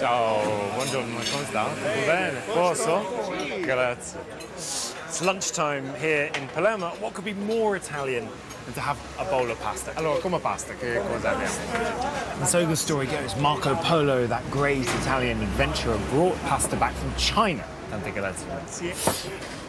Ciao, buongiorno, come sta? Tutto bene? Posso? Grazie. It's lunchtime here in Palermo. What could be more Italian than to have a bowl of pasta? Allora, come pasta, che cosa abbiamo? And so the story goes, Marco Polo, that great Italian adventurer, brought pasta back from China. Tante grazie.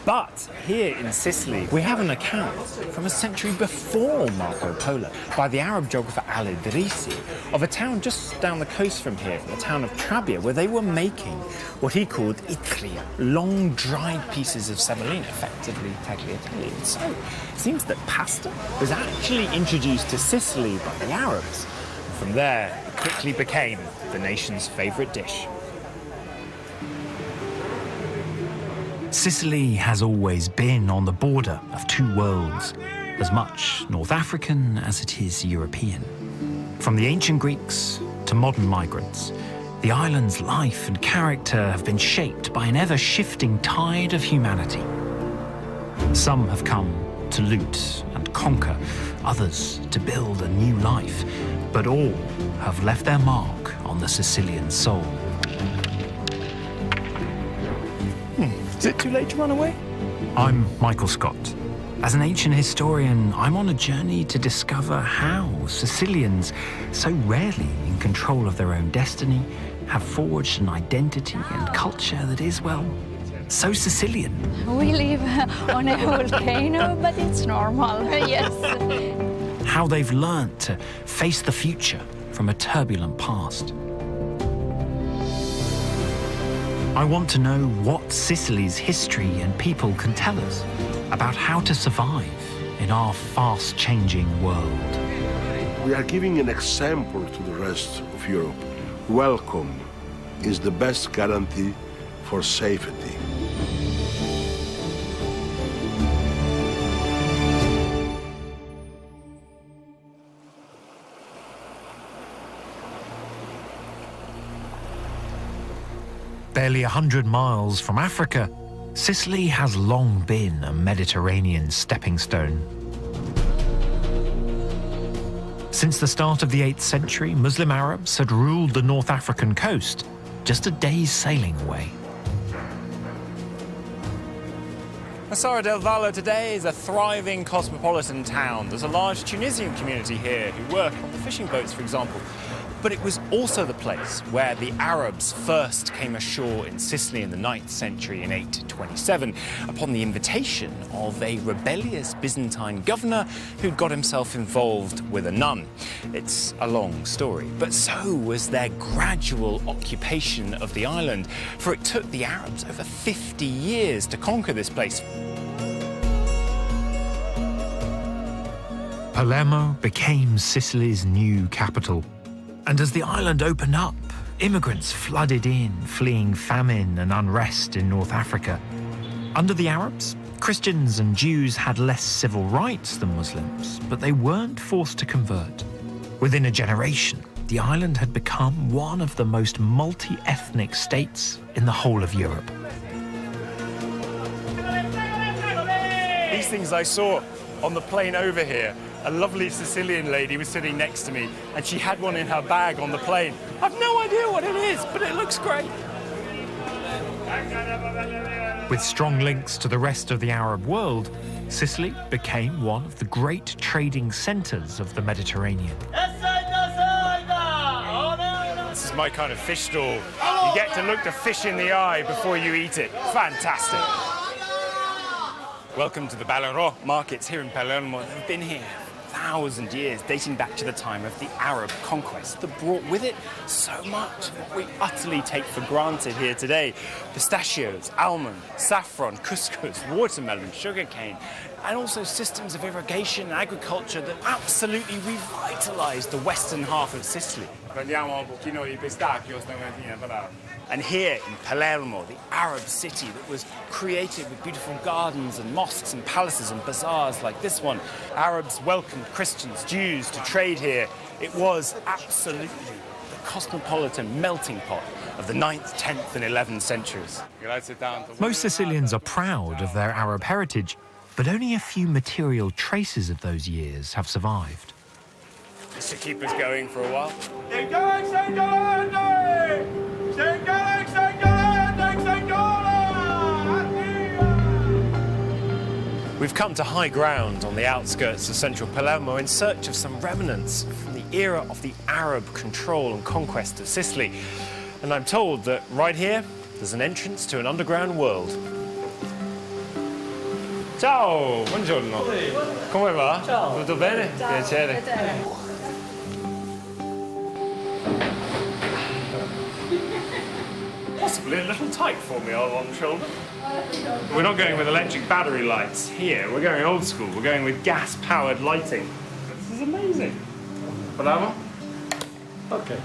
But here in Sicily, we have an account from a century before Marco Polo by the Arab geographer Al-Idrisi of a town just down the coast from here, the town of Trabia, where they were making what he called itria, long dried pieces of semolina, effectively tagliatelle. So it seems that pasta was actually introduced to Sicily by the Arabs. And from there, it quickly became the nation's favourite dish. Sicily has always been on the border of two worlds, as much North African as it is European. From the ancient Greeks to modern migrants, the island's life and character have been shaped by an ever-shifting tide of humanity. Some have come to loot and conquer, others to build a new life, but all have left their mark on the Sicilian soul. Is it too late to run away? I'm Michael Scott. As an ancient historian, I'm on a journey to discover how Sicilians, so rarely in control of their own destiny, have forged an identity and culture that is, well, so Sicilian. We live on a volcano, but it's normal, yes. How they've learnt to face the future from a turbulent past. I want to know what Sicily's history and people can tell us about how to survive in our fast-changing world. We are giving an example to the rest of Europe. Welcome is the best guarantee for safety. Barely 100 miles from Africa, Sicily has long been a Mediterranean stepping stone. Since the start of the 8th century, Muslim Arabs had ruled the North African coast, just a day's sailing away. Massara del Vallo today is a thriving cosmopolitan town. There's a large Tunisian community here who work on the fishing boats, for example. But it was also the place where the Arabs first came ashore in Sicily in the 9th century in 827 upon the invitation of a rebellious Byzantine governor who'd got himself involved with a nun. It's a long story, but so was their gradual occupation of the island, for it took the Arabs over 50 years to conquer this place. Palermo became Sicily's new capital. And as the island opened up, immigrants flooded in, fleeing famine and unrest in North Africa. Under the Arabs, Christians and Jews had less civil rights than Muslims, but they weren't forced to convert. Within a generation, the island had become one of the most multi-ethnic states in the whole of Europe. These things I saw on the plane over here. A lovely Sicilian lady was sitting next to me, and she had one in her bag on the plane. I've no idea what it is, but it looks great. With strong links to the rest of the Arab world, Sicily became one of the great trading centres of the Mediterranean. This is my kind of fish stall. You get to look the fish in the eye before you eat it. Fantastic. Welcome to the Ballarò markets here in Palermo. They've been here 1,000 years, dating back to the time of the Arab conquest, that brought with it so much of what we utterly take for granted here today. Pistachios, almond, saffron, couscous, watermelon, sugarcane, and also systems of irrigation and agriculture that absolutely revitalized the western half of Sicily. Prendiamo un pochino di pistacchio stamattina, bravo. And here in Palermo, the Arab city that was created with beautiful gardens and mosques and palaces and bazaars like this one, Arabs welcomed Christians, Jews to trade here. It was absolutely the cosmopolitan melting pot of the 9th, 10th and 11th centuries. Most Sicilians are proud of their Arab heritage, but only a few material traces of those years have survived. This should keep us going for a while. Stay We've come to high ground on the outskirts of central Palermo in search of some remnants from the era of the Arab control and conquest of Sicily. And I'm told that right here, there's an entrance to an underground world. Ciao, buongiorno. Come va? Ciao. Tutto bene? Piacere. Possibly a little tight for me on one shoulder. We're not going with electric battery lights here. We're going old school. We're going with gas-powered lighting. This is amazing. Bravo. Okay.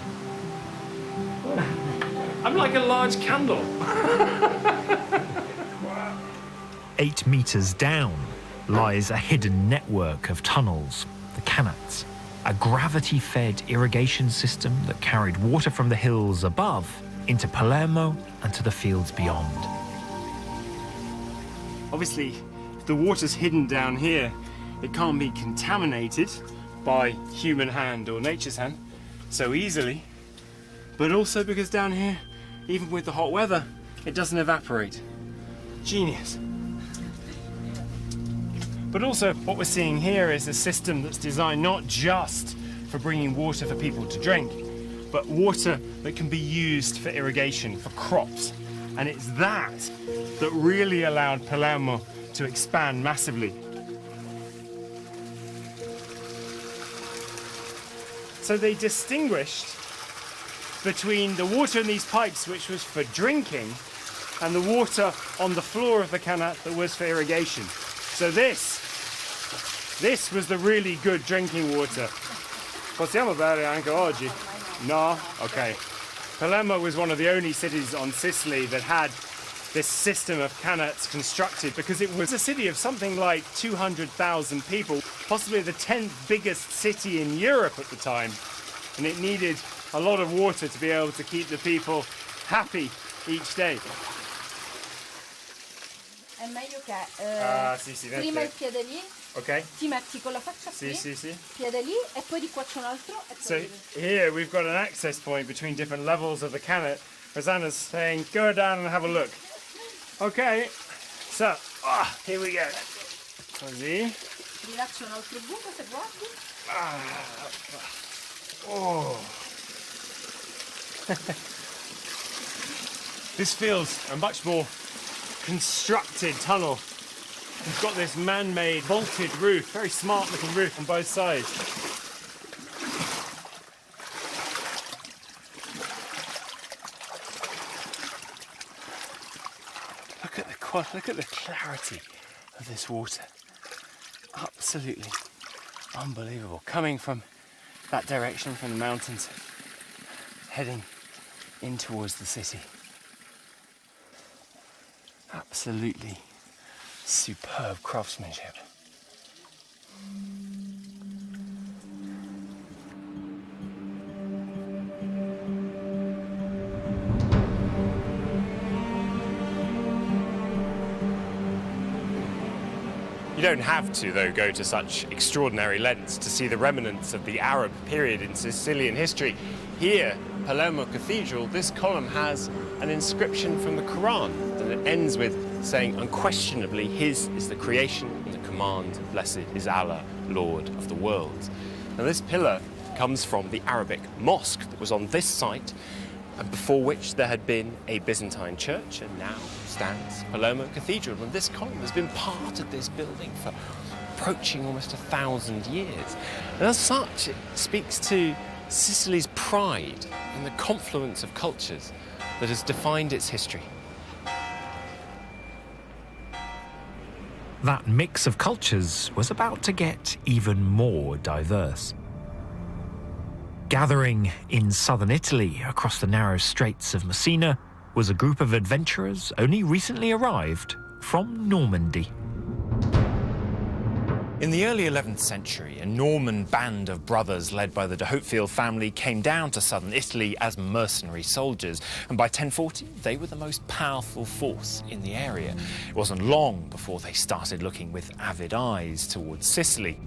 I'm like a large candle. 8 meters down lies a hidden network of tunnels, the canats, a gravity-fed irrigation system that carried water from the hills above into Palermo and to the fields beyond. Obviously, if the water's hidden down here, it can't be contaminated by human hand or nature's hand so easily. But also because down here, even with the hot weather, it doesn't evaporate. Genius. But also, what we're seeing here is a system that's designed not just for bringing water for people to drink, but water that can be used for irrigation, for crops. And it's that that really allowed Palermo to expand massively. So they distinguished between the water in these pipes, which was for drinking, and the water on the floor of the canat that was for irrigation. So this was the really good drinking water. Possiamo bere anche oggi? No? Okay. Palermo was one of the only cities on Sicily that had this system of canats constructed because it was a city of something like 200,000 people, possibly the 10th biggest city in Europe at the time. And it needed a lot of water to be able to keep the people happy each day. È meglio che sì, prima il piede lì, Okay. ti metti con la faccia qui, Sì. piede lì e poi di qua c'è un altro e poi So here we've got an access point between different levels of the canat. Rosanna's saying, go down and have a look. Okay, so, here we go. Così. di là c'è un altro buco se guardi. This feels a much more constructed tunnel. We've got this man-made vaulted roof, very smart looking roof on both sides. Look at the clarity of this water. Absolutely unbelievable. Coming from that direction, from the mountains, heading in towards the city. Absolutely superb craftsmanship. You don't have to, though, go to such extraordinary lengths to see the remnants of the Arab period in Sicilian history. Here, Palermo Cathedral, this column has an inscription from the Quran, and it ends with saying, unquestionably, His is the creation and the command, blessed is Allah, Lord of the world. Now, this pillar comes from the Arabic mosque that was on this site, and before which there had been a Byzantine church, and now stands Palermo Cathedral. And this column has been part of this building for approaching almost 1,000 years. And as such, it speaks to Sicily's pride in the confluence of cultures that has defined its history. That mix of cultures was about to get even more diverse. Gathering in southern Italy across the narrow straits of Messina was a group of adventurers only recently arrived from Normandy. In the early 11th century, a Norman band of brothers led by the de Hauteville family came down to southern Italy as mercenary soldiers, and by 1040 they were the most powerful force in the area. It wasn't long before they started looking with avid eyes towards Sicily.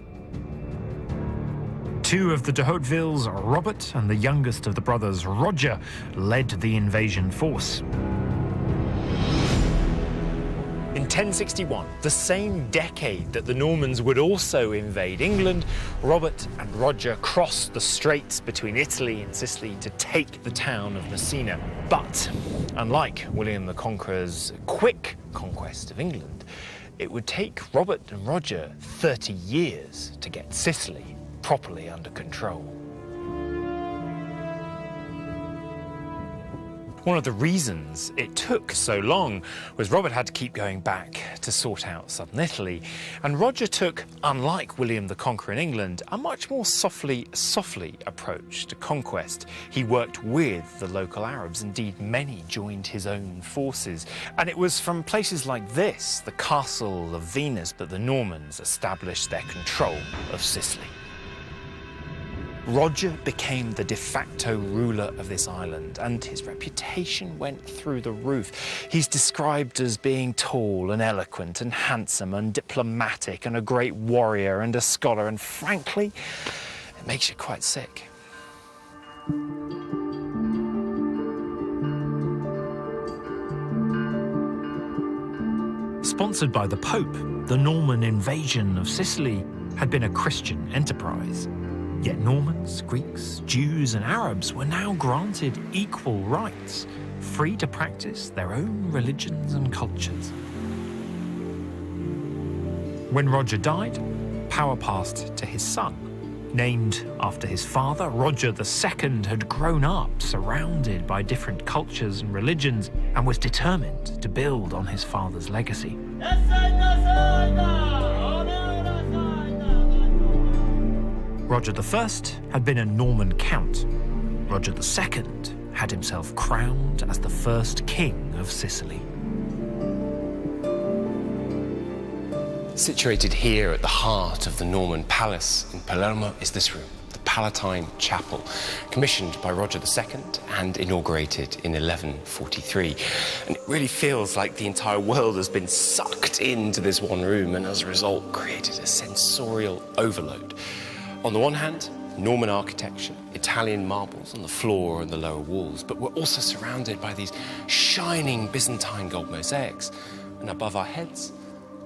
Two of the de Hautevilles, Robert and the youngest of the brothers, Roger, led the invasion force. In 1061, the same decade that the Normans would also invade England, Robert and Roger crossed the straits between Italy and Sicily to take the town of Messina. But unlike William the Conqueror's quick conquest of England, it would take Robert and Roger 30 years to get Sicily properly under control. One of the reasons it took so long was Robert had to keep going back to sort out southern Italy, and Roger took, unlike William the Conqueror in England, a much more softly approach to conquest. He worked with the local Arabs, indeed many joined his own forces, and it was from places like this, the castle of Venus, that the Normans established their control of Sicily. Roger became the de facto ruler of this island, and his reputation went through the roof. He's described as being tall and eloquent and handsome and diplomatic and a great warrior and a scholar, and frankly, it makes you quite sick. Sponsored by the Pope, the Norman invasion of Sicily had been a Christian enterprise. Yet Normans, Greeks, Jews and Arabs were now granted equal rights, free to practice their own religions and cultures. When Roger died, power passed to his son. Named after his father, Roger II had grown up surrounded by different cultures and religions and was determined to build on his father's legacy. Roger I had been a Norman count. Roger II had himself crowned as the first king of Sicily. Situated here at the heart of the Norman palace in Palermo is this room, the Palatine Chapel, commissioned by Roger II and inaugurated in 1143. And it really feels like the entire world has been sucked into this one room and as a result created a sensorial overload. On the one hand, Norman architecture, Italian marbles on the floor and the lower walls, but we're also surrounded by these shining Byzantine gold mosaics, and above our heads,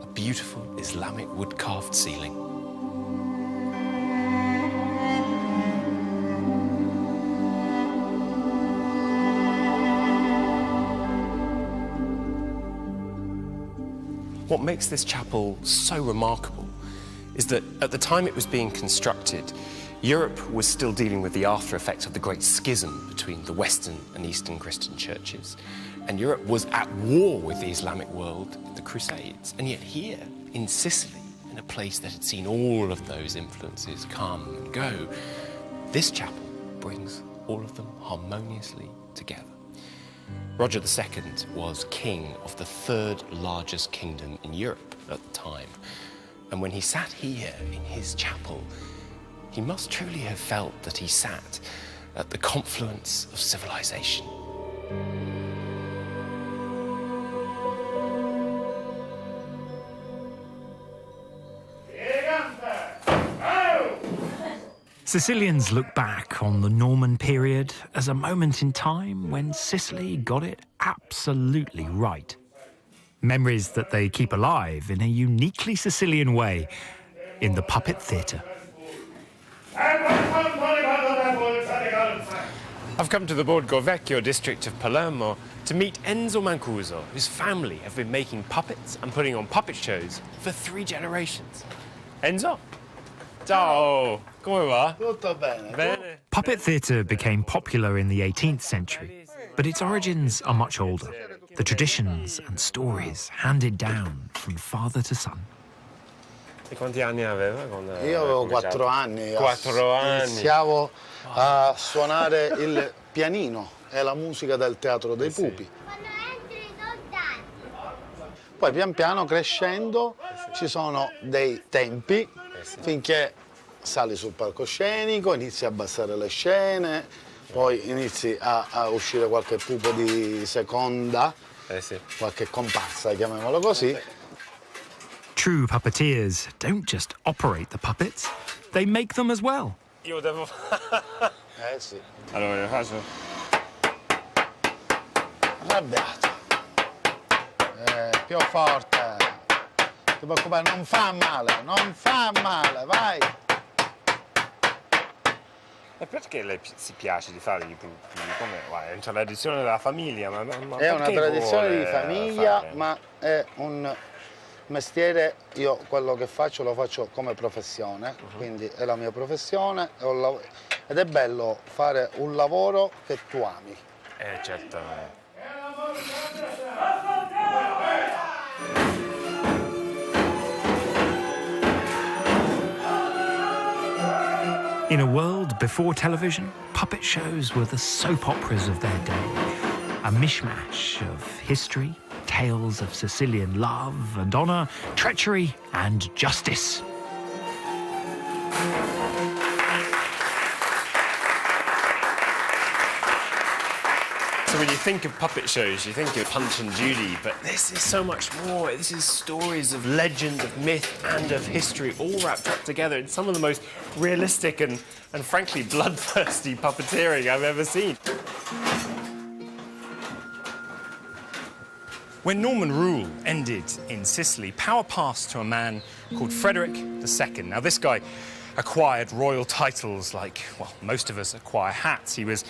a beautiful Islamic wood-carved ceiling. What makes this chapel so remarkable is that at the time it was being constructed, Europe was still dealing with the after effects of the great schism between the Western and Eastern Christian churches. And Europe was at war with the Islamic world, the Crusades. And yet here, in Sicily, in a place that had seen all of those influences come and go, this chapel brings all of them harmoniously together. Roger II was king of the third largest kingdom in Europe at the time. And when he sat here in his chapel, he must truly have felt that he sat at the confluence of civilization. Sicilians look back on the Norman period as a moment in time when Sicily got it absolutely right. Memories that they keep alive in a uniquely Sicilian way in the puppet theatre. I've come to the Borgo Vecchio district of Palermo to meet Enzo Mancuso, whose family have been making puppets and putting on puppet shows for 3 generations. Enzo? Ciao! Come va? Tutto bene. Bene. Puppet theatre became popular in the 18th century, but its origins are much older. The traditions and stories handed down from father to son. E quanti anni aveva? Io avevo 4 anni. 4 anni. Iniziavo a suonare il pianino e la musica del teatro dei pupi. Poi pian piano crescendo ci sono dei tempi finché sali sul palcoscenico, inizi a abbassare le scene, poi inizi a uscire qualche pupo di seconda, qualche comparsa, chiamiamolo così. True puppeteers don't just operate the puppets, they make them as well. Io devo... Sì. Allora, faccio... Arrabbiato. Più forte. Ti preoccupare, non fa male, vai. E perché le si piace di fare i pupi? Come? È una tradizione della famiglia, ma È una perché tradizione vuole di famiglia, fare? ma è un mestiere, io quello che faccio lo faccio come professione, quindi è la mia professione ed è bello fare un lavoro che tu ami. Certamente. In a world before television, puppet shows were the soap operas of their day. A mishmash of history, tales of Sicilian love and honour, treachery and justice. So when you think of puppet shows, you think of Punch and Judy, but this is so much more. This is stories of legend, of myth, and of history, all wrapped up together in some of the most realistic and frankly, bloodthirsty puppeteering I've ever seen. When Norman rule ended in Sicily, power passed to a man called Frederick II. Now, this guy acquired royal titles like, well, most of us acquire hats. He was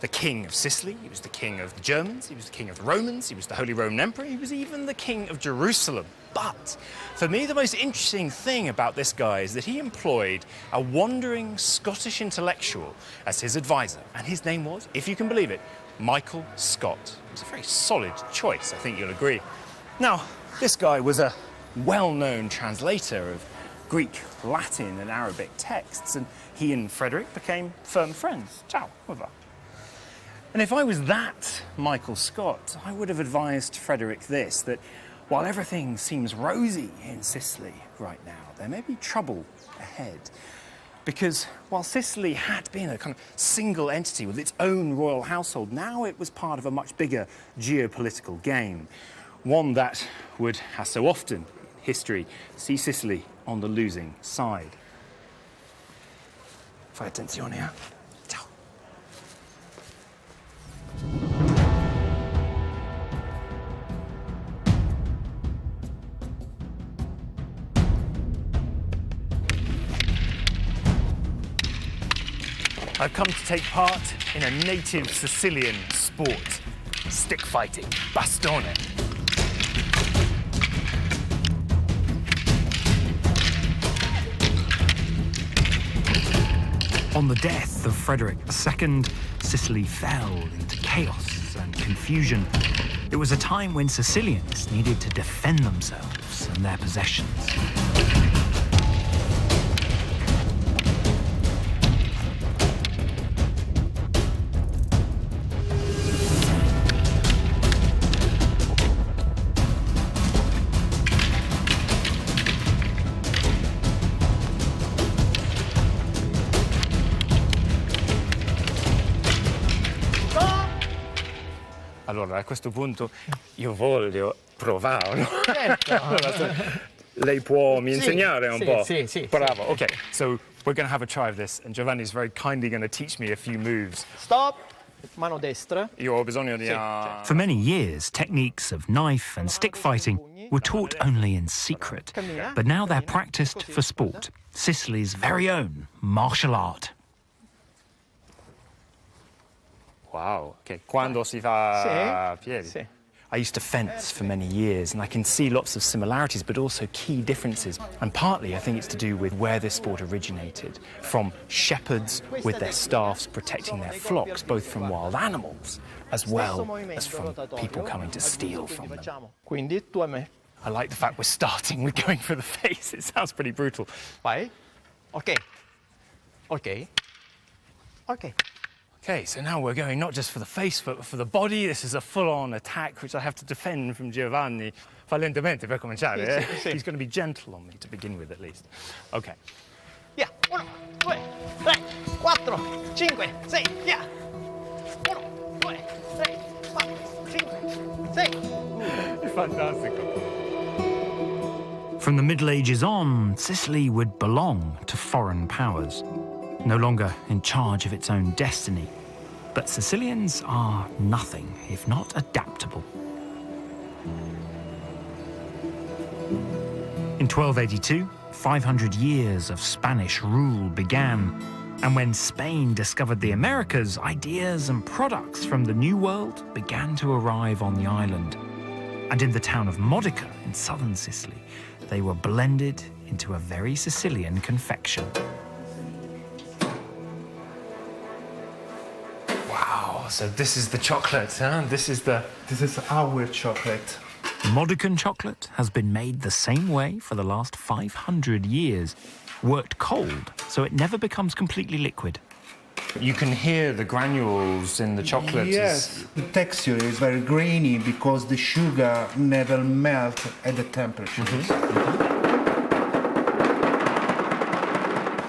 the king of Sicily, he was the king of the Germans, he was the king of the Romans, he was the Holy Roman Emperor, he was even the king of Jerusalem. But for me, the most interesting thing about this guy is that he employed a wandering Scottish intellectual as his advisor, and his name was, if you can believe it, Michael Scott. It was a very solid choice, I think you'll agree. Now, this guy was a well-known translator of Greek, Latin and Arabic texts, and he and Frederick became firm friends. Ciao, come va. And if I was that Michael Scott, I would have advised Frederick this, that while everything seems rosy in Sicily right now, there may be trouble ahead. Because while Sicily had been a kind of single entity with its own royal household, now it was part of a much bigger geopolitical game. One that would, as so often in history, see Sicily on the losing side. Fai attenzione, eh? Ciao. I've come to take part in a native Sicilian sport, stick fighting, bastone. On the death of Frederick II, Sicily fell into chaos and confusion. It was a time when Sicilians needed to defend themselves and their possessions. Allora, a questo punto io voglio provare, no? Allora, lei può mi insegnare un po'? Sì. Bravo. Okay, so we're going to have a try of this, and Giovanni's very kindly going to teach me a few moves. Stop, mano destra. Io ho bisogno di... For many years, techniques of knife and stick fighting were taught only in secret, but now they're practiced for sport, Sicily's very own martial art. Wow, okay. Quando si fa a piedi. Sì. I used to fence for many years, and I can see lots of similarities, but also key differences. And partly, I think it's to do with where this sport originated, from shepherds with their staffs protecting their flocks, both from wild animals, as well as from people coming to steal from them. Quindi tu a me. I like the fact we're starting with going for the face. It sounds pretty brutal. Vai. Ok. Okay, so now we're going not just for the face, but for the body. This is a full-on attack, which I have to defend from Giovanni. Fa lentamente per cominciare, eh? Sì. He's going to be gentle on me to begin with, at least. Okay. Via. 1, 2, 3, 4, 5, 6, via. 1, 2, 3, 4, 5, 6. Fantastico. From the Middle Ages on, Sicily would belong to foreign powers, no longer in charge of its own destiny. But Sicilians are nothing if not adaptable. In 1282, 500 years of Spanish rule began, and when Spain discovered the Americas, ideas and products from the New World began to arrive on the island. And in the town of Modica in southern Sicily, they were blended into a very Sicilian confection. Wow, so this is the chocolate, huh? This is our chocolate. Modican chocolate has been made the same way for the last 500 years, worked cold so it never becomes completely liquid. You can hear the granules in the chocolate. Yes, the texture is very grainy because the sugar never melts at the temperature.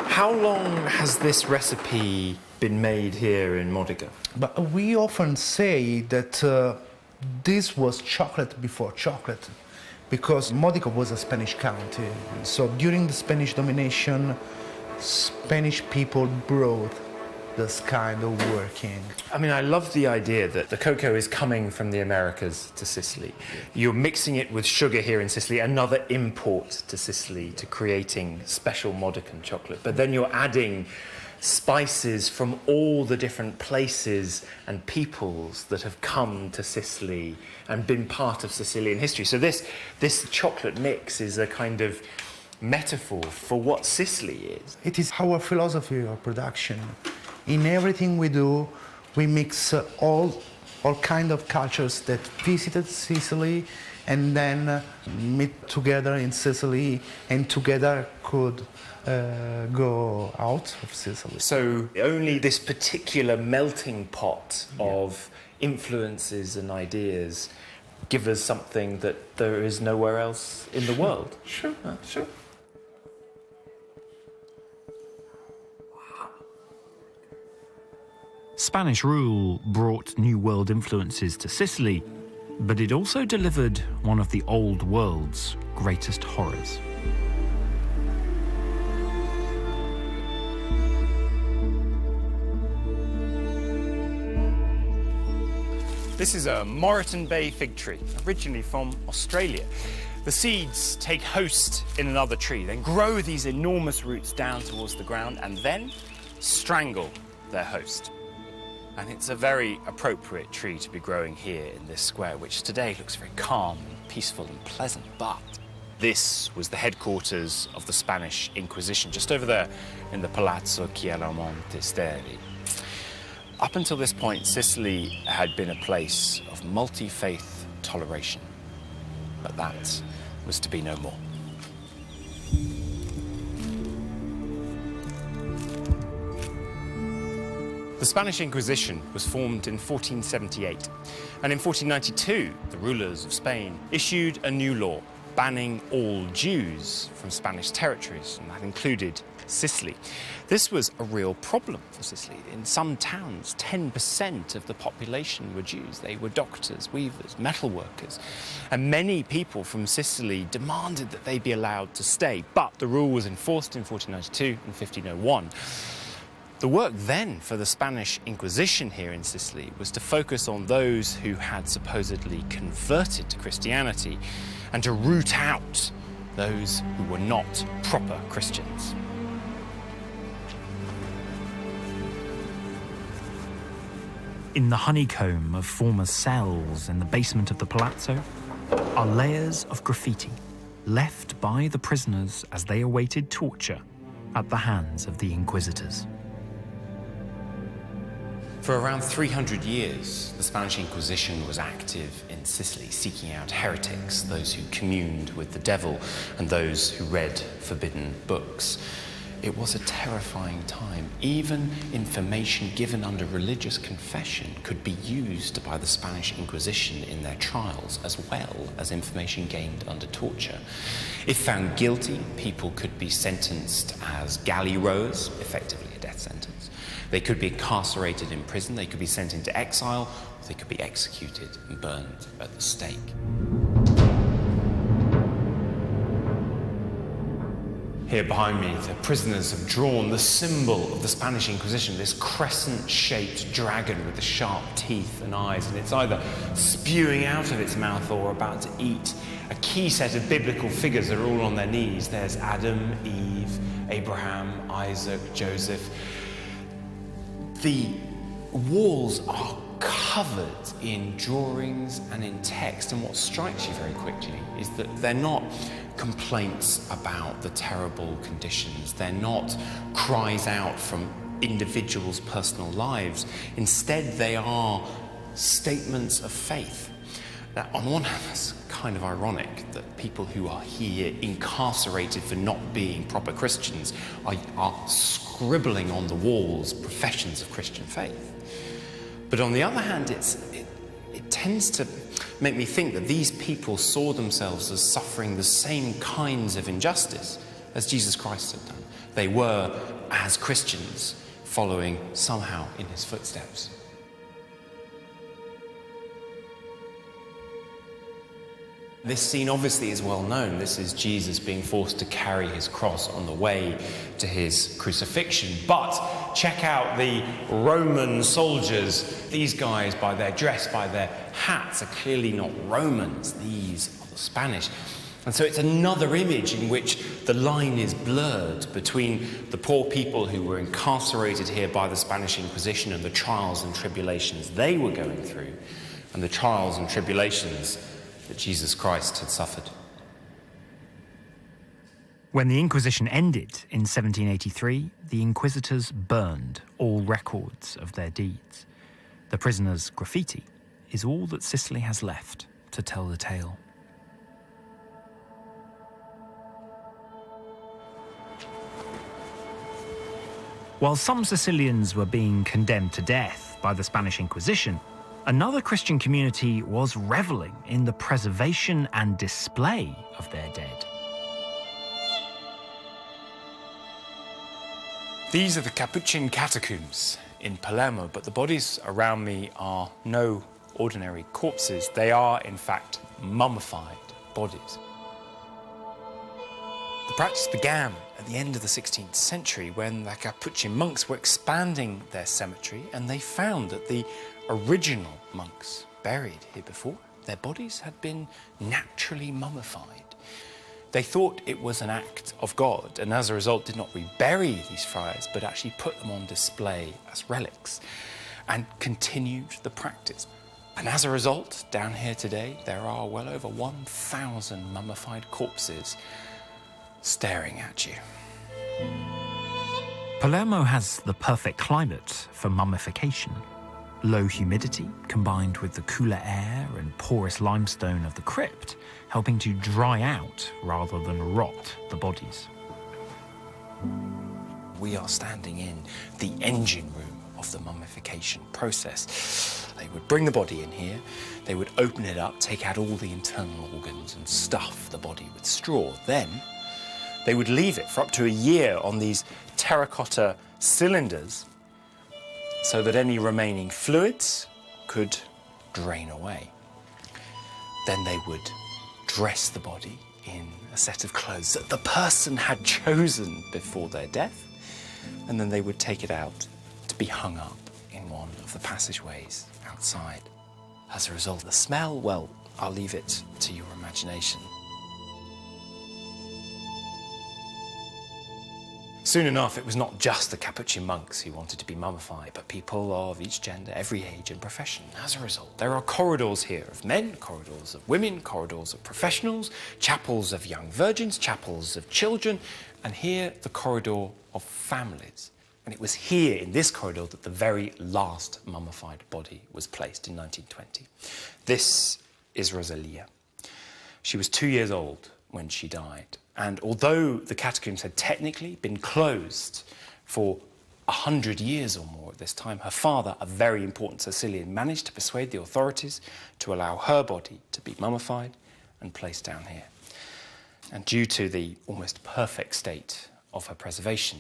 How long has this recipe been made here in Modica? But we often say that this was chocolate before chocolate, because Modica was a Spanish county. So during the Spanish domination, Spanish people brought this kind of working. I mean, I love the idea that the cocoa is coming from the Americas to Sicily. You're mixing it with sugar here in Sicily, another import to Sicily, to creating special Modican chocolate. But then you're adding spices from all the different places and peoples that have come to Sicily and been part of Sicilian history. So this chocolate mix is a kind of metaphor for what Sicily is. It is our philosophy of production. In everything we do, we mix all kind of cultures that visited Sicily and then meet together in Sicily and together could go out of Sicily. So only this particular melting pot of influences and ideas give us something that there is nowhere else in the world. Sure, sure. Spanish rule brought New World influences to Sicily, but it also delivered one of the old world's greatest horrors. This is a Moreton Bay fig tree, originally from Australia. The seeds take host in another tree, then grow these enormous roots down towards the ground and then strangle their host. And it's a very appropriate tree to be growing here in this square, which today looks very calm and peaceful and pleasant. But this was the headquarters of the Spanish Inquisition, just over there in the Palazzo Chiaramonte. Up until this point, Sicily had been a place of multi-faith toleration. But that was to be no more. The Spanish Inquisition was formed in 1478, and in 1492, the rulers of Spain issued a new law banning all Jews from Spanish territories, and that included Sicily. This was a real problem for Sicily. In some towns, 10% of the population were Jews. They were doctors, weavers, metal workers, and many people from Sicily demanded that they be allowed to stay, but the rule was enforced in 1492 and 1501. The work then for the Spanish Inquisition here in Sicily was to focus on those who had supposedly converted to Christianity and to root out those who were not proper Christians. In the honeycomb of former cells in the basement of the palazzo are layers of graffiti left by the prisoners as they awaited torture at the hands of the inquisitors. For around 300 years, the Spanish Inquisition was active in Sicily, seeking out heretics, those who communed with the devil, and those who read forbidden books. It was a terrifying time. Even information given under religious confession could be used by the Spanish Inquisition in their trials, as well as information gained under torture. If found guilty, people could be sentenced as galley rowers, effectively a death sentence. They could be incarcerated in prison, they could be sent into exile, or they could be executed and burned at the stake. Here behind me, the prisoners have drawn the symbol of the Spanish Inquisition, this crescent-shaped dragon with the sharp teeth and eyes, and it's either spewing out of its mouth or about to eat. A key set of biblical figures are all on their knees. There's Adam, Eve, Abraham, Isaac, Joseph. The walls are covered in drawings and in text, and what strikes you very quickly is that they're not complaints about the terrible conditions. They're not cries out from individuals' personal lives. Instead, they are statements of faith. Now, on one hand, it's kind of ironic that people who are here incarcerated for not being proper Christians are scribbling on the walls professions of Christian faith. But on the other hand, it tends to make me think that these people saw themselves as suffering the same kinds of injustice as Jesus Christ had done. They were, as Christians, following somehow in his footsteps. This scene obviously is well known. This is Jesus being forced to carry his cross on the way to his crucifixion. But check out the Roman soldiers. These guys, by their dress, by their hats, are clearly not Romans. These are the Spanish. And so it's another image in which the line is blurred between the poor people who were incarcerated here by the Spanish Inquisition and the trials and tribulations they were going through, and the trials and tribulations that Jesus Christ had suffered. When the Inquisition ended in 1783, the inquisitors burned all records of their deeds. The prisoners' graffiti is all that Sicily has left to tell the tale. While some Sicilians were being condemned to death by the Spanish Inquisition, another Christian community was reveling in the preservation and display of their dead. These are the Capuchin catacombs in Palermo, but the bodies around me are no ordinary corpses. They are, in fact, mummified bodies. The practice began at the end of the 16th century when the Capuchin monks were expanding their cemetery, and they found that the original monks buried here before, their bodies had been naturally mummified. They thought it was an act of God, and as a result did not rebury these friars, but actually put them on display as relics and continued the practice. And as a result, down here today, there are well over 1,000 mummified corpses staring at you. Palermo has the perfect climate for mummification. Low humidity combined with the cooler air and porous limestone of the crypt, helping to dry out rather than rot the bodies. We are standing in the engine room of the mummification process. They would bring the body in here, they would open it up, take out all the internal organs and stuff the body with straw. Then they would leave it for up to a year on these terracotta cylinders so that any remaining fluids could drain away. Then they would dress the body in a set of clothes that the person had chosen before their death, and then they would take it out to be hung up in one of the passageways outside. As a result, the smell, well, I'll leave it to your imagination. Soon enough, it was not just the Capuchin monks who wanted to be mummified, but people of each gender, every age and profession. As a result, there are corridors here of men, corridors of women, corridors of professionals, chapels of young virgins, chapels of children, and here the corridor of families. And it was here, in this corridor, that the very last mummified body was placed in 1920. This is Rosalia. She was 2 years old when she died. And although the catacombs had technically been closed for 100 years or more at this time, her father, a very important Sicilian, managed to persuade the authorities to allow her body to be mummified and placed down here. And due to the almost perfect state of her preservation,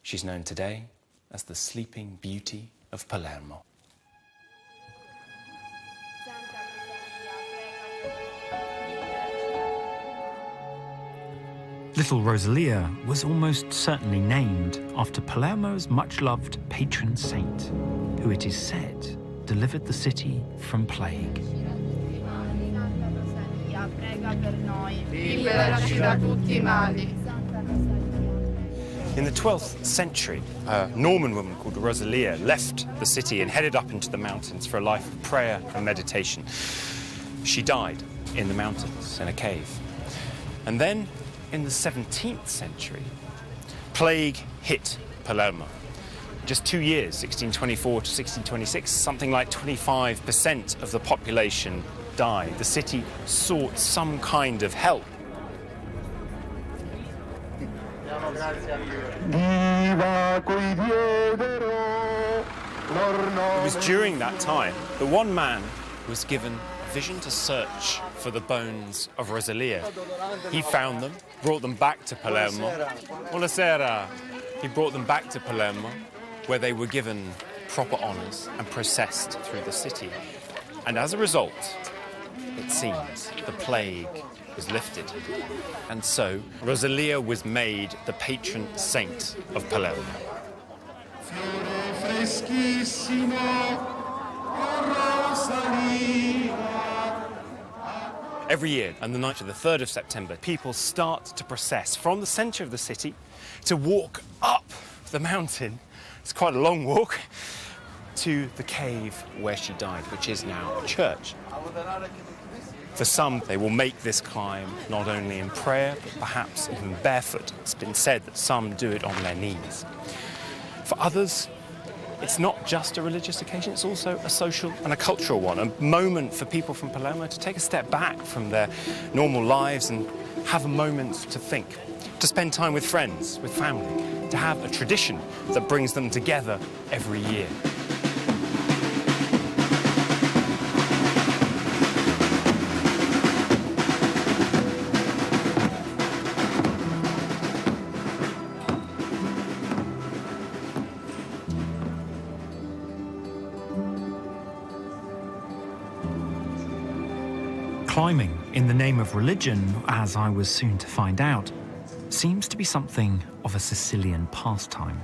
she's known today as the Sleeping Beauty of Palermo. Little Rosalia was almost certainly named after Palermo's much-loved patron saint, who it is said delivered the city from plague. In the 12th century, a Norman woman called Rosalia left the city and headed up into the mountains for a life of prayer and meditation. She died in the mountains in a cave. And then, in the 17th century, plague hit Palermo. Just 2 years, 1624 to 1626, something like 25% of the population died. The city sought some kind of help. It was during that time that one man was given a vision to search for the bones of Rosalia. He found them, brought them back to Palermo. Buonasera. He brought them back to Palermo, where they were given proper honours and processed through the city. And as a result, it seems, the plague was lifted. And so, Rosalia was made the patron saint of Palermo. Every year, on the night of the 3rd of September, people start to process from the centre of the city to walk up the mountain. It's quite a long walk to the cave where she died, which is now a church. For some, they will make this climb not only in prayer, but perhaps even barefoot. It's been said that some do it on their knees. For others, it's not just a religious occasion, it's also a social and a cultural one, a moment for people from Palermo to take a step back from their normal lives and have a moment to think, to spend time with friends, with family, to have a tradition that brings them together every year. Climbing in the name of religion, as I was soon to find out, seems to be something of a Sicilian pastime.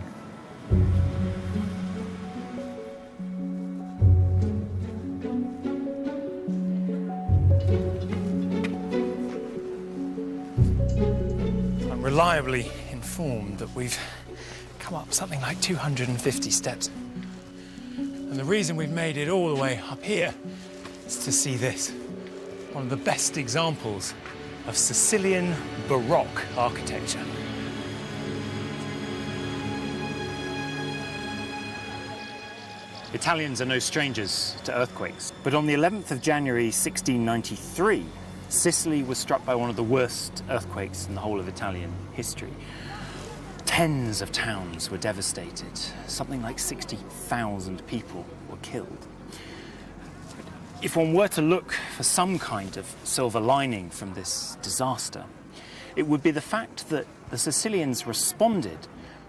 I'm reliably informed that we've come up something like 250 steps. And the reason we've made it all the way up here is to see this. One of the best examples of Sicilian Baroque architecture. Italians are no strangers to earthquakes, but on the 11th of January 1693, Sicily was struck by one of the worst earthquakes in the whole of Italian history. Tens of towns were devastated. Something like 60,000 people were killed. If one were to look for some kind of silver lining from this disaster, it would be the fact that the Sicilians responded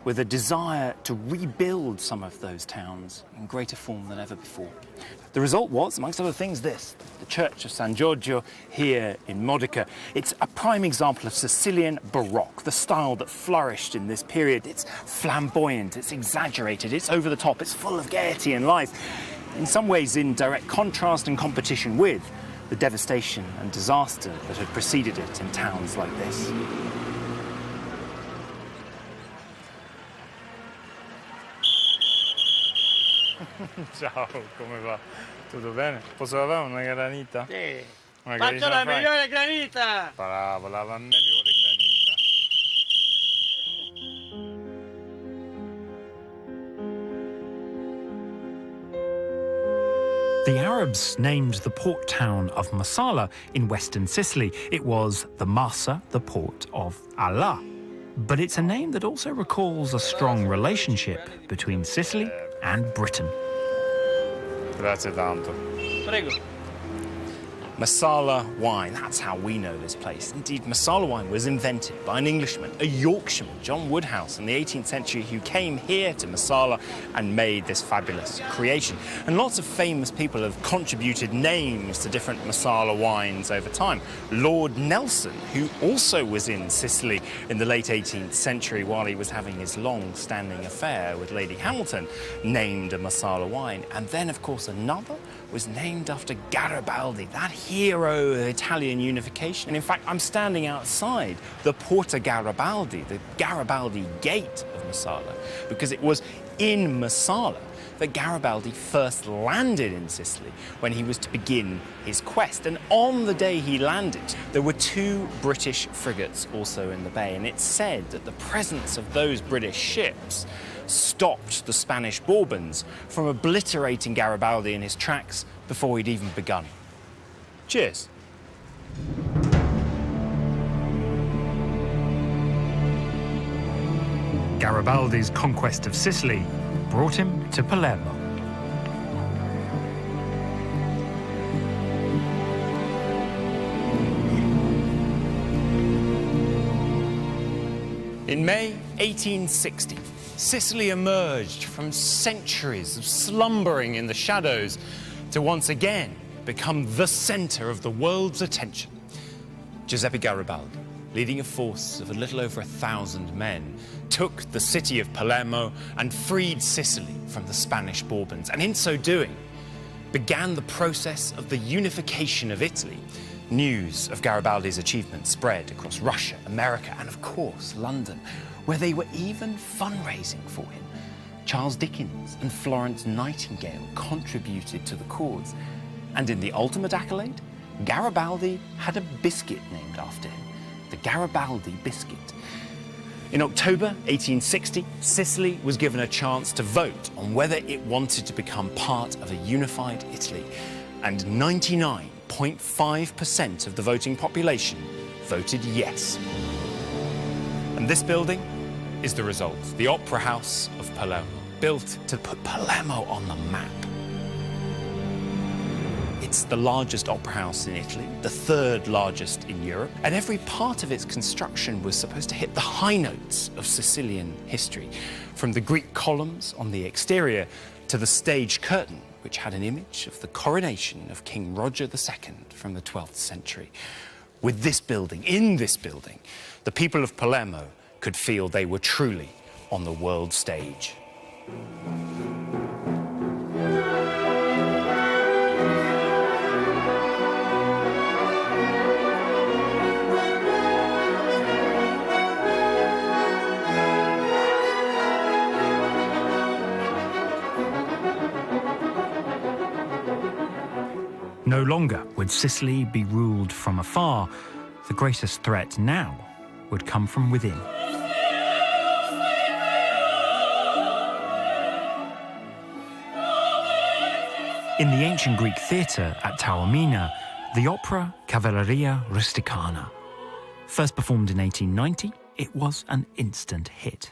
with a desire to rebuild some of those towns in greater form than ever before. The result was, amongst other things, this, the Church of San Giorgio here in Modica. It's a prime example of Sicilian Baroque, the style that flourished in this period. It's flamboyant, it's exaggerated, it's over the top, it's full of gaiety and life. In some ways in direct contrast and competition with the devastation and disaster that had preceded it in towns like this. Ciao, come va? Tutto bene? Posso avere una granita? Sì. Una Faccio la fai? migliore granita! Bravo, la Vannelli vuole granita. The Arabs named the port town of Marsala in western Sicily. It was the Marsa, the port of Allah. But it's a name that also recalls a strong relationship between Sicily and Britain. Grazie tanto. Prego. Marsala wine, that's how we know this place. Indeed, Marsala wine was invented by an Englishman, a Yorkshireman, John Woodhouse, in the 18th century, who came here to Marsala and made this fabulous creation. And lots of famous people have contributed names to different Marsala wines over time. Lord Nelson, who also was in Sicily in the late 18th century while he was having his long-standing affair with Lady Hamilton, named a Marsala wine. And then, of course, another was named after Garibaldi, that hero of Italian unification. And in fact, I'm standing outside the Porta Garibaldi, the Garibaldi Gate of Marsala, because it was in Marsala that Garibaldi first landed in Sicily when he was to begin his quest. And on the day he landed, there were 2 British frigates also in the bay, and it's said that the presence of those British ships stopped the Spanish Bourbons from obliterating Garibaldi in his tracks before he'd even begun. Cheers. Garibaldi's conquest of Sicily brought him to Palermo. In May 1860, Sicily emerged from centuries of slumbering in the shadows to once again become the center of the world's attention. Giuseppe Garibaldi, leading a force of a little over 1,000 men, took the city of Palermo and freed Sicily from the Spanish Bourbons, and in so doing, began the process of the unification of Italy. News of Garibaldi's achievements spread across Russia, America, and of course, London, where they were even fundraising for him. Charles Dickens and Florence Nightingale contributed to the cause. And in the ultimate accolade, Garibaldi had a biscuit named after him, the Garibaldi biscuit. In October 1860, Sicily was given a chance to vote on whether it wanted to become part of a unified Italy. And 99.5% of the voting population voted yes. And this building is the result, the Opera House of Palermo, built to put Palermo on the map. It's the largest opera house in Italy, the 3rd largest in Europe, and every part of its construction was supposed to hit the high notes of Sicilian history, from the Greek columns on the exterior to the stage curtain, which had an image of the coronation of King Roger II from the 12th century. With this building, in this building, the people of Palermo could feel they were truly on the world stage. No longer would Sicily be ruled from afar. The greatest threat now would come from within. In the ancient Greek theatre at Taormina, the opera Cavalleria Rusticana. First performed in 1890, it was an instant hit,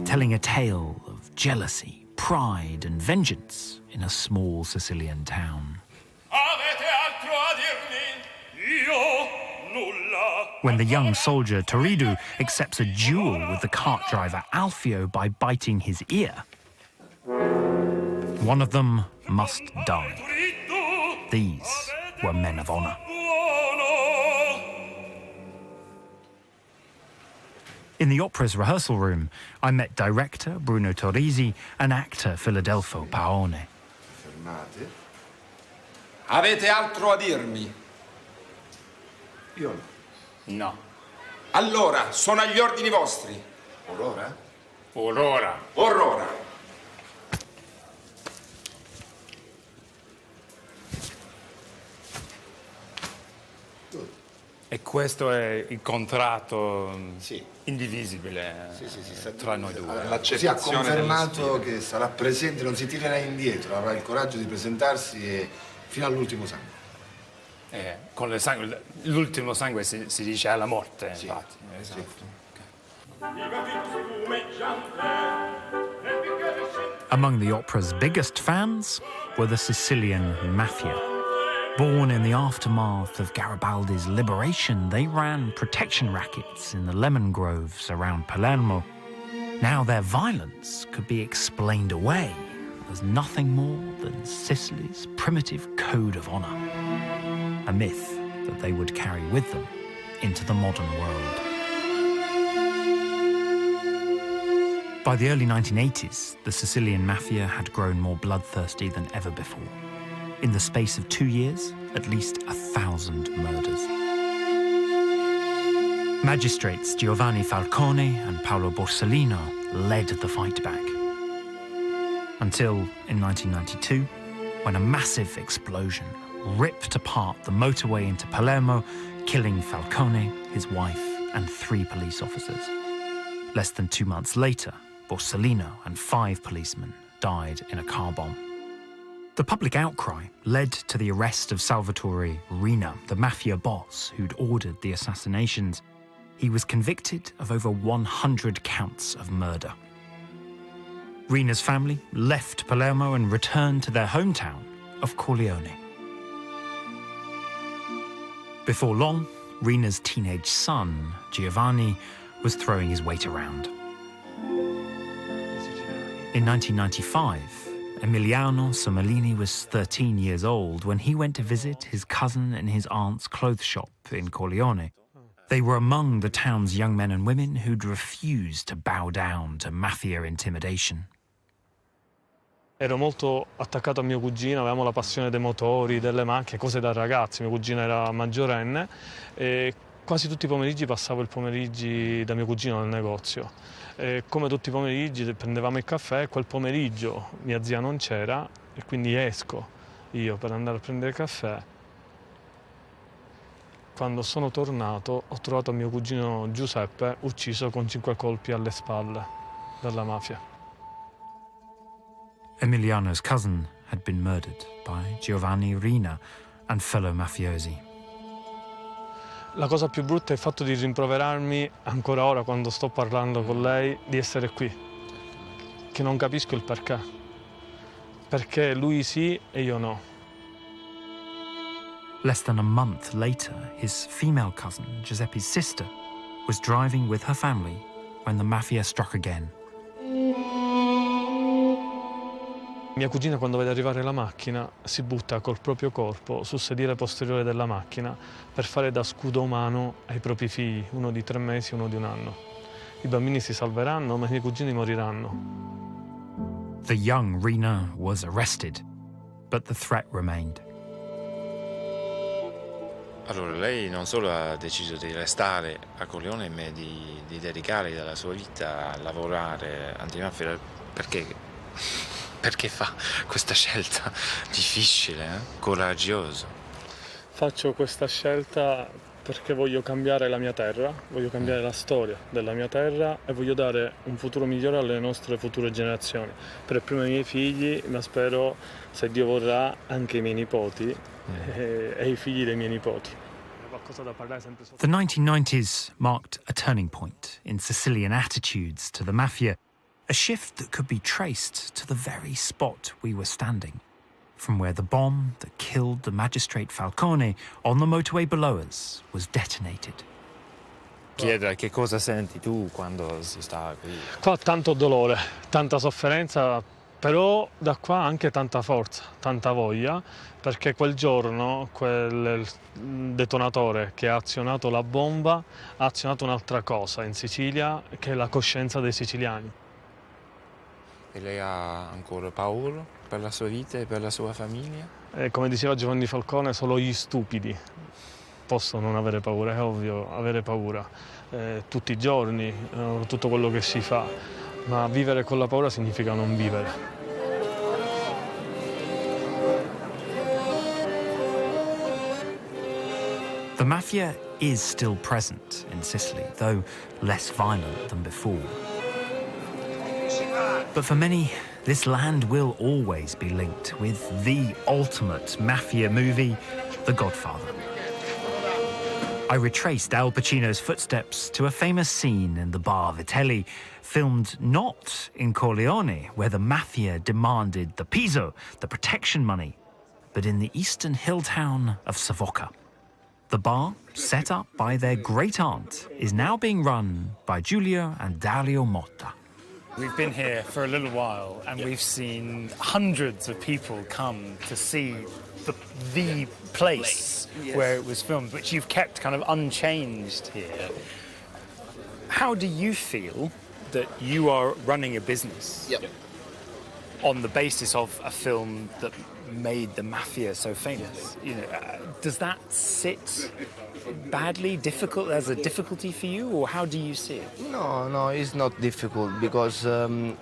telling a tale of jealousy, pride and vengeance in a small Sicilian town. When the young soldier Toridu accepts a duel with the cart driver Alfio by biting his ear, one of them must die. These were men of honor. In the opera's rehearsal room, I met director Bruno Torrisi and actor Filadelfo Paone. Fermate. Avete altro a dirmi? Io no. No. Allora, sono agli ordini vostri. Or ora? Or ora. Or ora. E questo è il contratto Sì. indivisibile tra noi due. Così ha confermato che sarà presente, non si tirerà indietro, avrà il coraggio di presentarsi e fino all'ultimo sangue. Con il sangue, l'ultimo sangue si dice alla morte, Sì. infatti. Esatto. Sì. Among the opera's biggest fans were the Sicilian mafia. Born in the aftermath of Garibaldi's liberation, they ran protection rackets in the lemon groves around Palermo. Now their violence could be explained away as nothing more than Sicily's primitive code of honor, a myth that they would carry with them into the modern world. By the early 1980s, the Sicilian mafia had grown more bloodthirsty than ever before. In the space of 2 years, at least 1,000 murders. Magistrates Giovanni Falcone and Paolo Borsellino led the fight back. Until, in 1992, when a massive explosion ripped apart the motorway into Palermo, killing Falcone, his wife, and 3 police officers. Less than 2 months later, Borsellino and 5 policemen died in a car bomb. The public outcry led to the arrest of Salvatore Riina, the mafia boss who'd ordered the assassinations. He was convicted of over 100 counts of murder. Riina's family left Palermo and returned to their hometown of Corleone. Before long, Riina's teenage son, Giovanni, was throwing his weight around. In 1995, Emiliano Somolini was 13 years old when he went to visit his cousin in his aunt's clothes shop in Corleone. They were among the town's young men and women who'd refused to bow down to mafia intimidation. Ero molto attaccato a mio cugino, avevamo la passione dei motori, delle macchine, cose da ragazzi. Mio cugino era maggiorenne e quasi tutti i pomeriggi passavo il pomeriggio da mio cugino nel negozio. E come tutti i pomeriggi prendevamo il caffè e quel pomeriggio mia zia non c'era e quindi esco io per andare a prendere il caffè. Quando sono tornato ho trovato mio cugino Giuseppe ucciso con 5 colpi alle spalle dalla mafia. Emiliano's cousin had been murdered by Giovanni Riina and fellow mafiosi. La cosa più brutta è il fatto di rimproverarmi, ancora ora quando sto parlando con lei, di essere qui, che non capisco il perché. Perché lui sì e io no. Less than a month later, his female cousin, Giuseppe's sister, was driving with her family when the mafia struck again. Mia cugina, quando vede arrivare la macchina, si butta col proprio corpo sul sedile posteriore della macchina per fare da scudo umano ai propri figli, uno di 3 mesi e uno di 1 anno. I bambini si salveranno, ma i miei cugini moriranno. The young Riina was arrested, but the threat remained. Allora, lei non solo ha deciso di restare a Corleone, ma di dedicare la sua vita a lavorare antimafia, perché fa questa scelta difficile, coraggiosa? Faccio questa scelta perché voglio cambiare la mia terra, voglio cambiare la storia della mia terra e voglio dare un futuro migliore alle nostre future generazioni. Per prima i miei figli, ma spero, se Dio vorrà, anche i miei nipoti e i figli dei miei nipoti. The 1990s marked a turning point in Sicilian attitudes to the mafia, a shift that could be traced to the very spot we were standing, from where the bomb that killed the magistrate Falcone on the motorway below us was detonated. Chiedere che cosa senti tu quando si sta qui? Qua tanto dolore, tanta sofferenza, però da qua anche tanta forza, tanta voglia, perché quel giorno quel detonatore che ha azionato la bomba ha azionato un'altra cosa in Sicilia, che è la coscienza dei siciliani. E lei ha ancora paura per la sua vita e per la sua famiglia? Come diceva Giovanni Falcone, solo gli stupidi possono non avere paura, è ovvio avere paura tutti i giorni, tutto quello che si fa, ma vivere con la paura significa non vivere. The mafia is still present in Sicily, though less violent than before. But for many, this land will always be linked with the ultimate mafia movie, The Godfather. I retraced Al Pacino's footsteps to a famous scene in the bar Vitelli, filmed not in Corleone, where the mafia demanded the piso, the protection money, but in the eastern hill town of Savoca. The bar, set up by their great-aunt, is now being run by Giulio and Dario Motta. We've been here for a little while and we've seen hundreds of people come to see the place where it was filmed, which you've kept kind of unchanged here. How do you feel that you are running a business on the basis of a film that made the mafia so famous? You know, does that sit badly, difficult as a difficulty for you, or how do you see it? No, it's not difficult because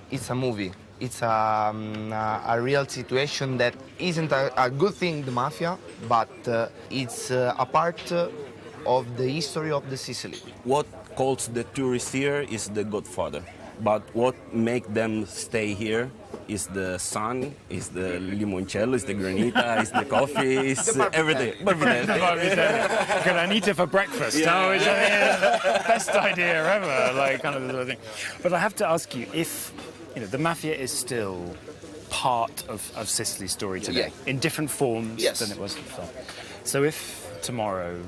it's a movie. It's a real situation that isn't a good thing, the mafia, but it's a part of the history of the Sicily. What calls the tourists here is the Godfather, but what makes them stay here is the sun, is the limoncello, is the granita, is the coffee, is everything. Granita for breakfast. Yeah. Oh, it's the best idea ever, like kind of this sort of thing. But I have to ask you, if the mafia is still part of Sicily's story today, in different forms than it was before. So if tomorrow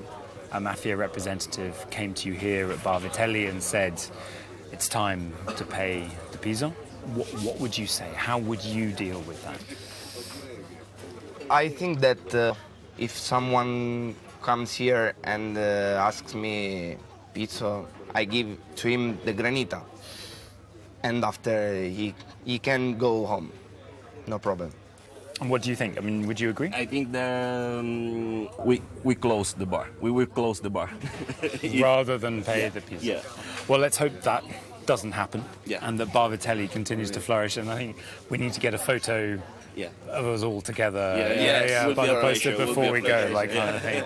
a mafia representative came to you here at Bar Vitelli and said, it's time to pay the piso, what would you say? How would you deal with that? I think that if someone comes here and asks me pizza, I give to him the granita. And after he can go home, no problem. And what do you think? I mean, would you agree? I think that we close the bar. We will close the bar. Rather than pay the pizza. Yeah. Well, let's hope that doesn't happen and that Bar Vitelli continues to flourish. And I think we need to get a photo of us all together by the poster before we go, like kind of thing.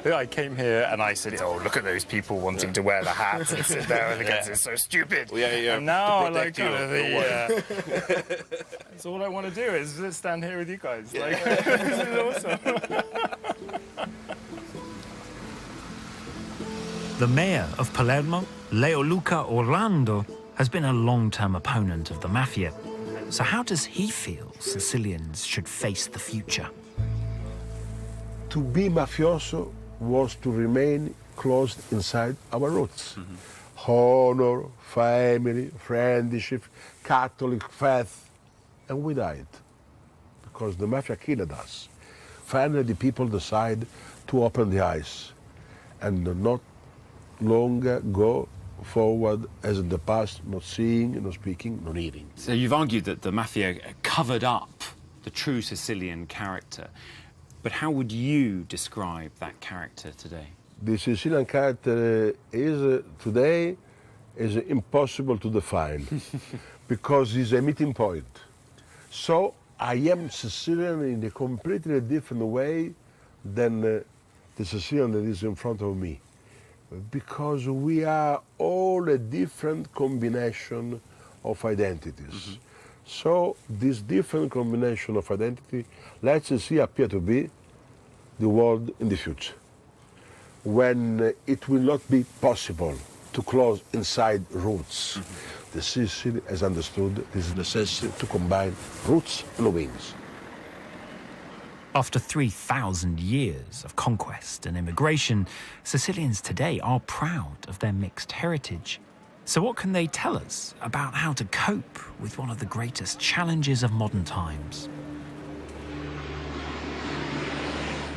I came here and I said, oh, look at those people wanting to wear the hats and sit there and it's so stupid. And now, like, kind of that's all I want to do is just stand here with you guys. Like, this is awesome. The mayor of Palermo, Leoluca Orlando, has been a long-term opponent of the mafia. So how does he feel Sicilians should face the future? To be mafioso was to remain closed inside our roots. Honor, family, friendship, Catholic faith, and we died because the mafia killed us. Finally, the people decide to open the eyes and not longer go forward as in the past, not seeing, not speaking, not eating. So you've argued that the mafia covered up the true Sicilian character. But how would you describe that character today? The Sicilian character is today is impossible to define because it's a meeting point. So I am Sicilian in a completely different way than the Sicilian that is in front of me, because we are all a different combination of identities. So this different combination of identity lets us see appear to be the world in the future, when it will not be possible to close inside roots. The Sicily has understood this necessity to combine roots and wings. After 3,000 years of conquest and immigration, Sicilians today are proud of their mixed heritage. So what can they tell us about how to cope with one of the greatest challenges of modern times?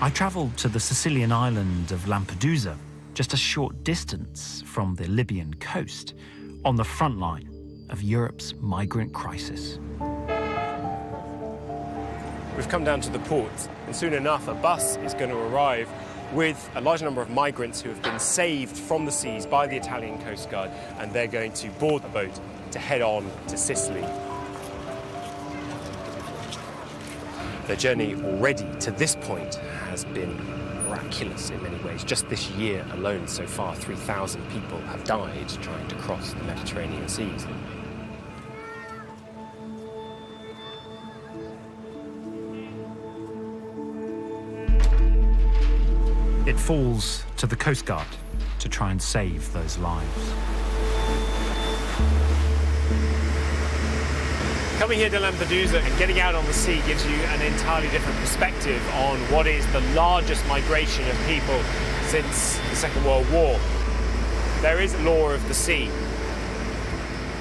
I travelled to the Sicilian island of Lampedusa, just a short distance from the Libyan coast, on the front line of Europe's migrant crisis. We've come down to the port, and soon enough a bus is going to arrive with a large number of migrants who have been saved from the seas by the Italian Coast Guard, and they're going to board the boat to head on to Sicily. Their journey already to this point has been miraculous in many ways. Just this year alone, so far, 3,000 people have died trying to cross the Mediterranean seas. It falls to the Coast Guard to try and save those lives. Coming here to Lampedusa and getting out on the sea gives you an entirely different perspective on what is the largest migration of people since the Second World War. There is law of the sea.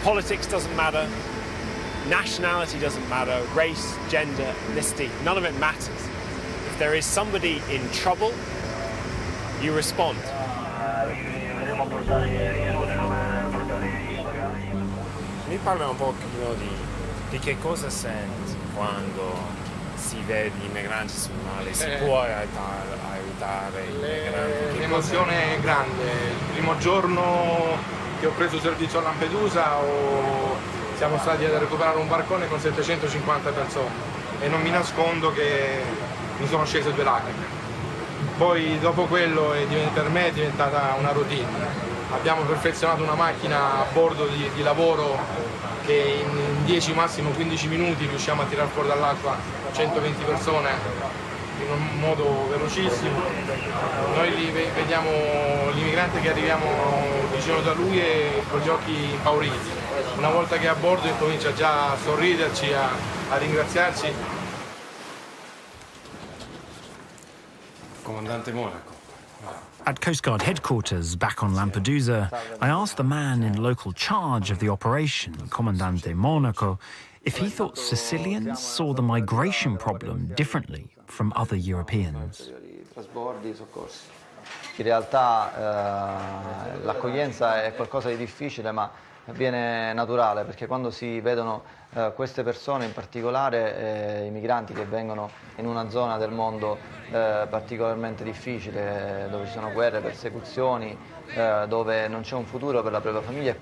Politics doesn't matter, nationality doesn't matter, race, gender, ethnicity, none of it matters. If there is somebody in trouble, you respond. Mi parla un pochino di che cosa senti quando si vede i migranti sul mare, si può aiutare i migranti? L'emozione è grande. Il primo giorno che ho preso servizio a Lampedusa siamo stati a recuperare un barcone con 750 persone e non mi nascondo che mi sono scese 2 lacrime. Poi dopo quello per me è diventata una routine. Abbiamo perfezionato una macchina a bordo di lavoro che in 10 massimo 15 minuti riusciamo a tirare fuori dall'acqua 120 persone in un modo velocissimo. Noi vediamo l'immigrante che arriviamo vicino da lui e con gli occhi impauriti. Una volta che è a bordo incomincia già a sorriderci, a ringraziarci. Comandante Monaco. At Coast Guard headquarters back on Lampedusa, I asked the man in local charge of the operation, Comandante Monaco, if he thought Sicilians saw the migration problem differently from other Europeans. In realtà l'accoglienza è qualcosa di difficile, ma avviene naturale, perché quando si vedono queste persone, in particolare i migranti che vengono in una zona del mondo particolarmente difficile, dove ci sono guerre, persecuzioni, dove non c'è un futuro per la propria famiglia.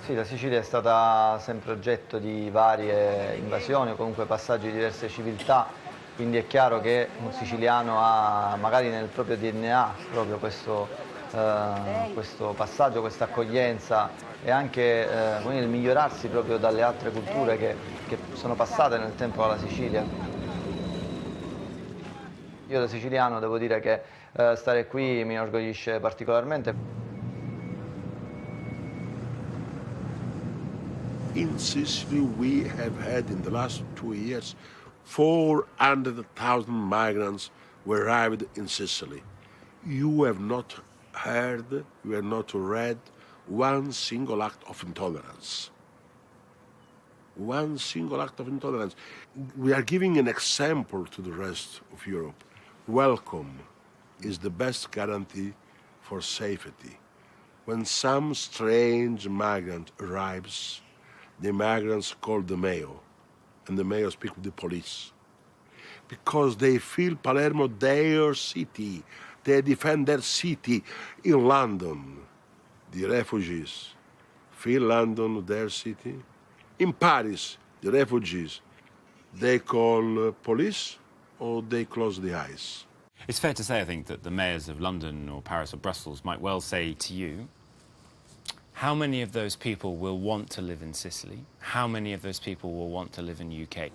Sì, la Sicilia è stata sempre oggetto di varie invasioni o comunque passaggi di diverse civiltà, quindi è chiaro che un siciliano ha magari nel proprio DNA proprio questo passaggio, questa accoglienza e anche il migliorarsi proprio dalle altre culture che sono passate nel tempo alla Sicilia. Io da siciliano devo dire che stare qui mi inorgoglisce particolarmente. In Sicily we have had in the last 2 years 400,000 migrants who arrived in Sicily. You have not heard, you have not read one single act of intolerance. One single act of intolerance. We are giving an example to the rest of Europe. Welcome is the best guarantee for safety. When some strange migrant arrives, the migrants call the mayor, and the mayor speaks with the police. Because they feel Palermo their city. They defend their city. In London, the refugees feel London their city. In Paris, the refugees, they call police or they close the eyes. It's fair to say, I think, that the mayors of London or Paris or Brussels might well say to you, how many of those people will want to live in Sicily? How many of those people will want to live in the UK?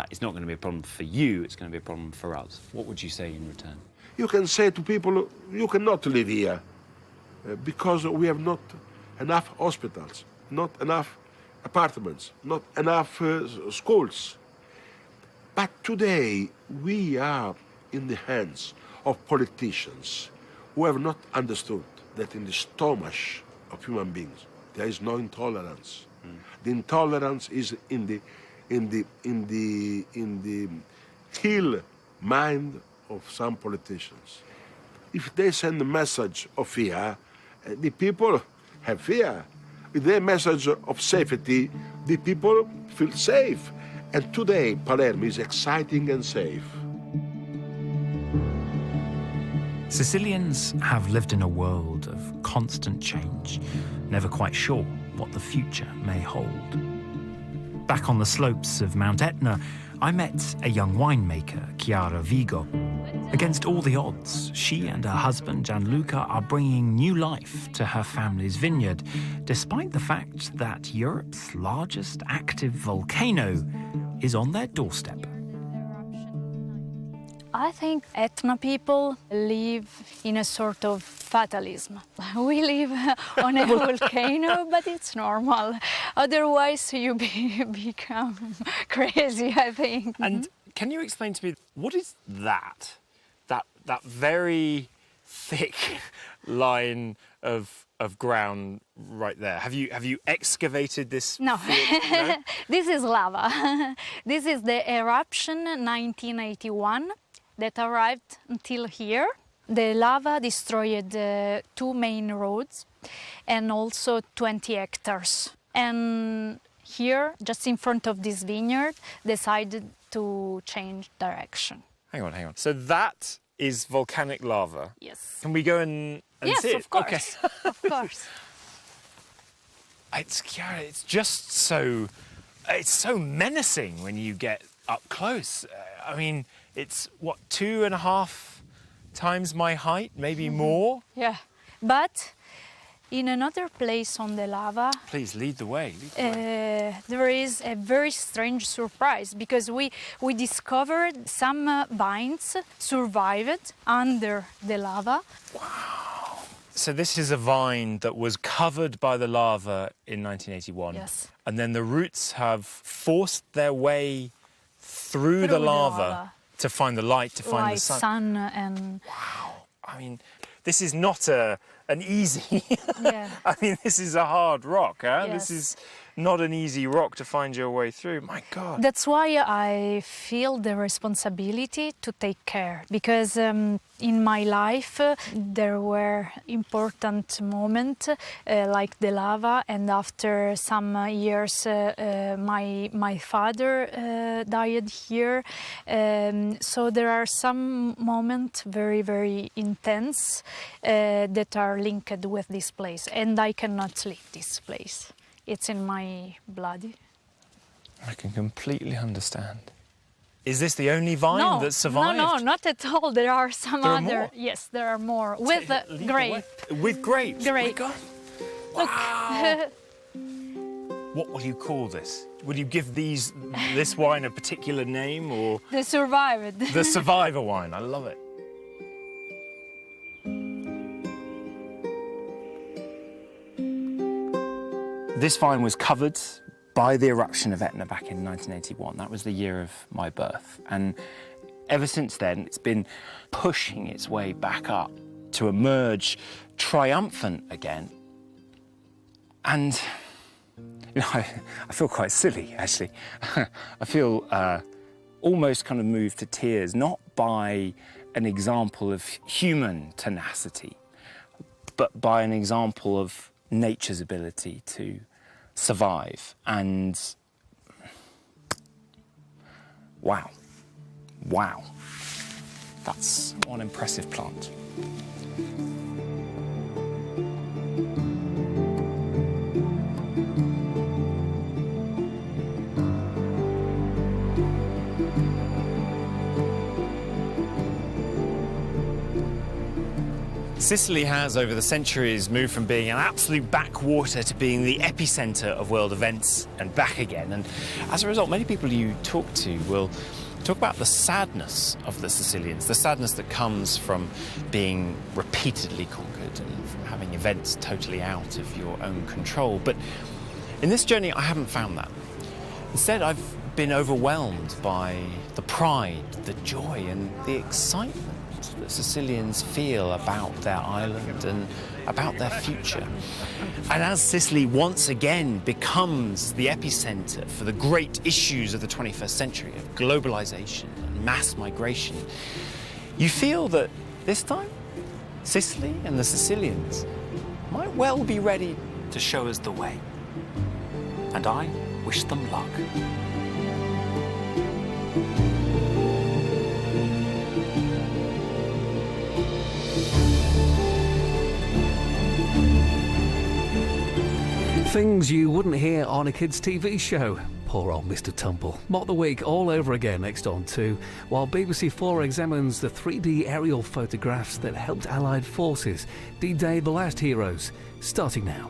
It's not going to be a problem for you, it's going to be a problem for us. What would you say in return? You can say to people, you cannot live here because we have not enough hospitals, not enough apartments, not enough schools. But today we are in the hands of politicians who have not understood that in the stomach of human beings there is no intolerance. The intolerance is in the ill mind of some politicians. If they send a message of fear, the people have fear. With their message of safety, the people feel safe. And today, Palermo is exciting and safe. Sicilians have lived in a world of constant change, never quite sure what the future may hold. Back on the slopes of Mount Etna, I met a young winemaker, Chiara Vigo. Against all the odds, she and her husband Gianluca are bringing new life to her family's vineyard, despite the fact that Europe's largest active volcano is on their doorstep. I think Etna people live in a sort of fatalism. We live on a volcano, but it's normal. Otherwise, you become crazy, I think. And can you explain to me, what is that? That very thick line of ground right there. Have you excavated this? No, no? This is lava. This is the eruption 1981 that arrived until here. The lava destroyed 2 main roads and also 20 hectares. And here, just in front of this vineyard, decided to change direction. Hang on. So that is volcanic lava? Yes. Can we go and yes, see it? Of course. Okay. Of course. It's just so menacing when you get up close. I mean, it's what, 2.5 times my height, maybe more. Yeah, but in another place on the lava, please lead the way. there is a very strange surprise because we discovered some vines survived under the lava. Wow! So this is a vine that was covered by the lava in 1981. Yes. And then the roots have forced their way through the lava to find the light, to find the sun. And wow! I mean, this is not an easy. Yeah. I mean, this is a hard rock, huh? Yes. This is not an easy rock to find your way through. My God. That's why I feel the responsibility to take care, because in my life there were important moments like the lava, and after some years my father died here. So there are some moments very, very intense that are linked with this place, and I cannot leave this place. It's in my blood. I can completely understand. Is this the only vine that survived? No, not at all. There are some there other. Are more? Yes, there are more with grape. With grapes. Grape. Oh my God. Wow. What will you call this? Would you give this wine a particular name, or The survived. the survivor wine? I love it. This vine was covered by the eruption of Etna back in 1981. That was the year of my birth. And ever since then, it's been pushing its way back up to emerge triumphant again. And, you know, I feel quite silly, actually. I feel almost kind of moved to tears, not by an example of human tenacity, but by an example of nature's ability to survive. And wow, that's one impressive plant. Sicily has, over the centuries, moved from being an absolute backwater to being the epicenter of world events and back again. And as a result, many people you talk to will talk about the sadness of the Sicilians, the sadness that comes from being repeatedly conquered and from having events totally out of your own control. But in this journey, I haven't found that. Instead, I've been overwhelmed by the pride, the joy, and the excitement that Sicilians feel about their island and about their future. And as Sicily once again becomes the epicenter for the great issues of the 21st century of globalization and mass migration, you feel that this time Sicily and the Sicilians might well be ready to show us the way. And I wish them luck. Things you wouldn't hear on a kids' TV show. Poor old Mr. Tumble. Mock the Week all over again next on 2, while BBC 4 examines the 3D aerial photographs that helped Allied forces D-Day the Last Heroes, starting now.